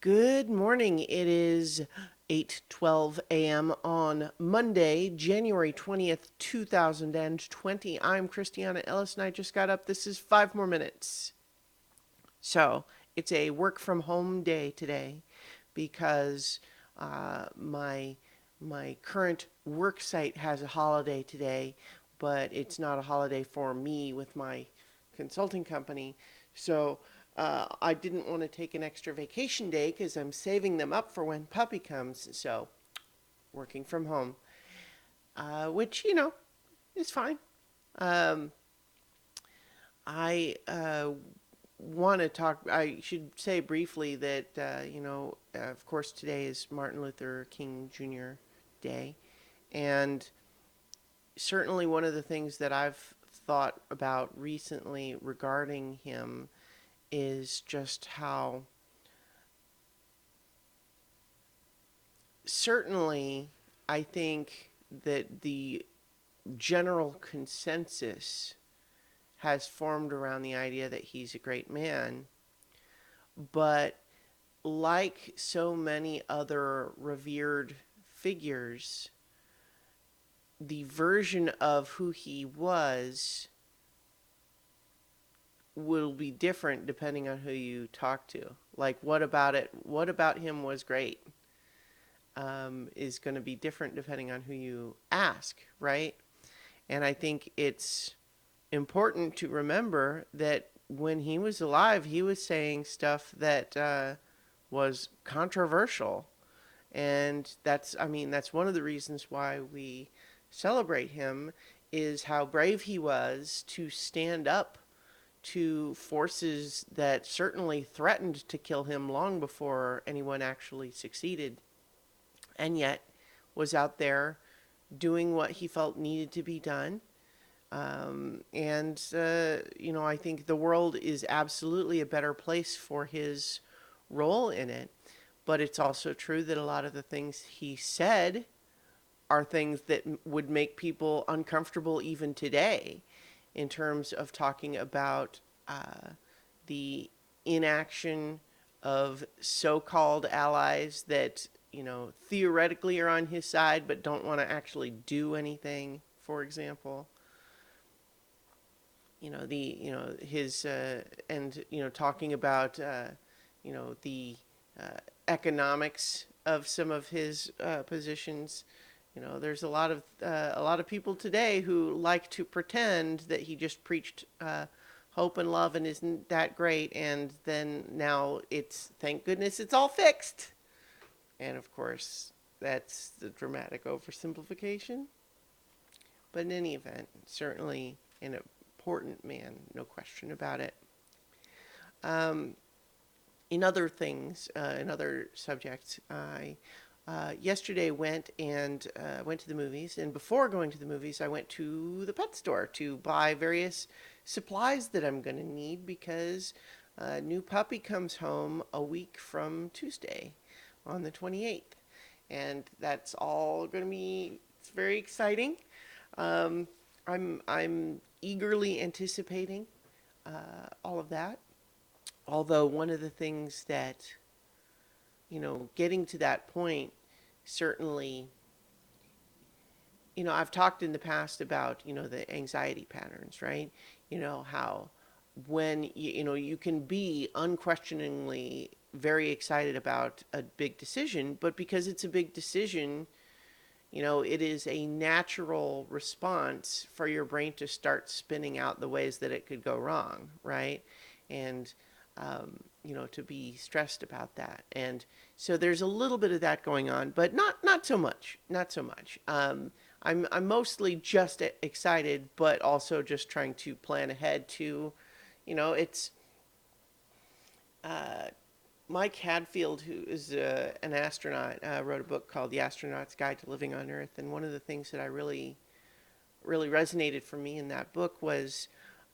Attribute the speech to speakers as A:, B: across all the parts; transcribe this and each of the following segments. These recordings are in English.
A: Good morning. It is 8:12 a.m. on Monday, January 20th, 2020. I'm Christiana Ellis and I just got up. This is 5 more minutes. So, it's a work from home day today because my current work site has a holiday today, but it's not a holiday for me with my consulting company. So I didn't want to take an extra vacation day because I'm saving them up for when puppy comes. So working from home, which is fine. Um, I want to talk. I should say briefly that of course, today is Martin Luther King Jr. Day, and certainly one of the things that I've thought about recently regarding him is just how certainly I think that the general consensus has formed around the idea that he's a great man, but like so many other revered figures, the version of who he was will be different depending on who you talk to. Like, what about it? What about him was great? Is going to be different depending on who you ask, right? And I think it's important to remember that when he was alive, he was saying stuff that was controversial. And that's one of the reasons why we celebrate him is how brave he was to stand up to forces that certainly threatened to kill him long before anyone actually succeeded, and yet was out there doing what he felt needed to be done. I think the world is absolutely a better place for his role in it. But it's also true that a lot of the things he said are things that would make people uncomfortable even today in terms of talking about the inaction of so-called allies that, theoretically are on his side but don't want to actually do anything, for example. His and talking about the economics of some of his positions. There's a lot of people today who like to pretend that he just preached hope and love and isn't that great, and then now it's thank goodness it's all fixed. And of course, that's the dramatic oversimplification. But in any event, certainly an important man, no question about it. Um, in other subjects, I yesterday went to the movies, and before going to the movies, I went to the pet store to buy various supplies that I'm going to need because a new puppy comes home a week from Tuesday, on the 28th, and that's all going to be. It's very exciting. Um, I'm eagerly anticipating all of that. Although one of the things that, getting to that point, certainly, I've talked in the past about, the anxiety patterns, right? How when, you can be unquestioningly very excited about a big decision, but because it's a big decision, it is a natural response for your brain to start spinning out the ways that it could go wrong, right? And to be stressed about that. And so there's a little bit of that going on, but not so much, not so much. I'm mostly just excited, but also just trying to plan ahead to, it's uh, Mike Hadfield, who is an astronaut, wrote a book called The Astronaut's Guide to Living on Earth. And one of the things that I really resonated for me in that book was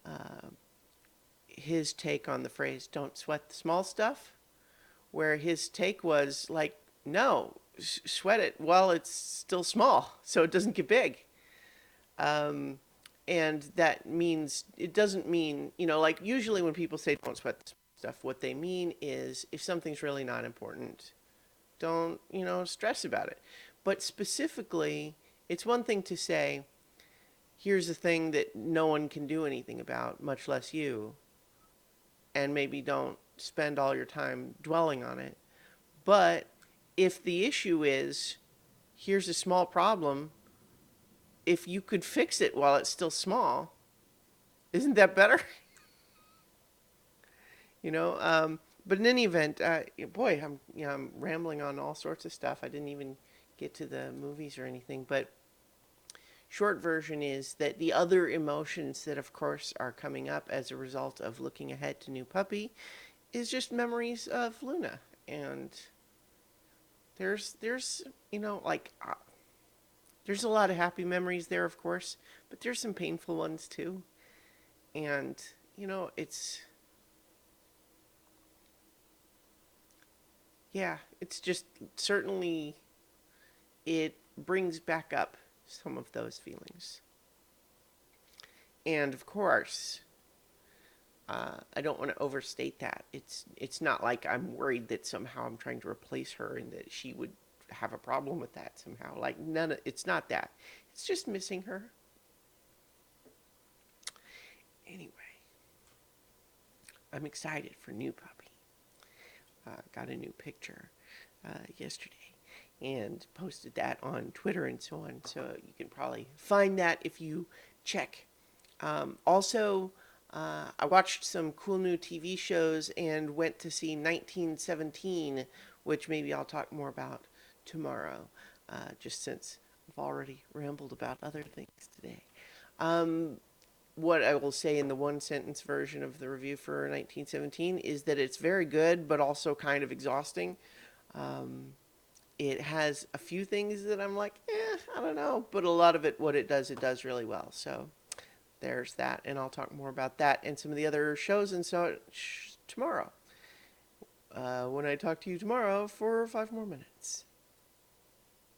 A: uh, his take on the phrase "don't sweat the small stuff," where his take was like, no, sweat it while it's still small so it doesn't get big. Um, and that means, it doesn't mean, like usually when people say don't sweat the stuff. What they mean is if something's really not important, don't, stress about it. But specifically, it's one thing to say, here's a thing that no one can do anything about, much less you, and maybe don't spend all your time dwelling on it. But if the issue is, here's a small problem, if you could fix it while it's still small, isn't that better? But in any event, boy, I'm rambling on all sorts of stuff. I didn't even get to the movies or anything. But short version is that the other emotions that, of course, are coming up as a result of looking ahead to new puppy is just memories of Luna. And there's there's a lot of happy memories there, of course, but there's some painful ones too. And it's yeah, it's just certainly it brings back up some of those feelings. And of course, I don't want to overstate that. It's not like I'm worried that somehow I'm trying to replace her and that she would have a problem with that somehow. Like it's not that. It's just missing her. Anyway, I'm excited for new puppy. Got a new picture yesterday and posted that on Twitter and so on. So you can probably find that if you check. Also, I watched some cool new TV shows and went to see 1917, which maybe I'll talk more about tomorrow, just since I've already rambled about other things today. What I will say in the one sentence version of the review for 1917 is that it's very good, but also kind of exhausting. It has a few things that I'm like, I don't know, but a lot of it, what it does really well. So there's that, and I'll talk more about that and some of the other shows and so tomorrow. When I talk to you tomorrow for 5 more minutes.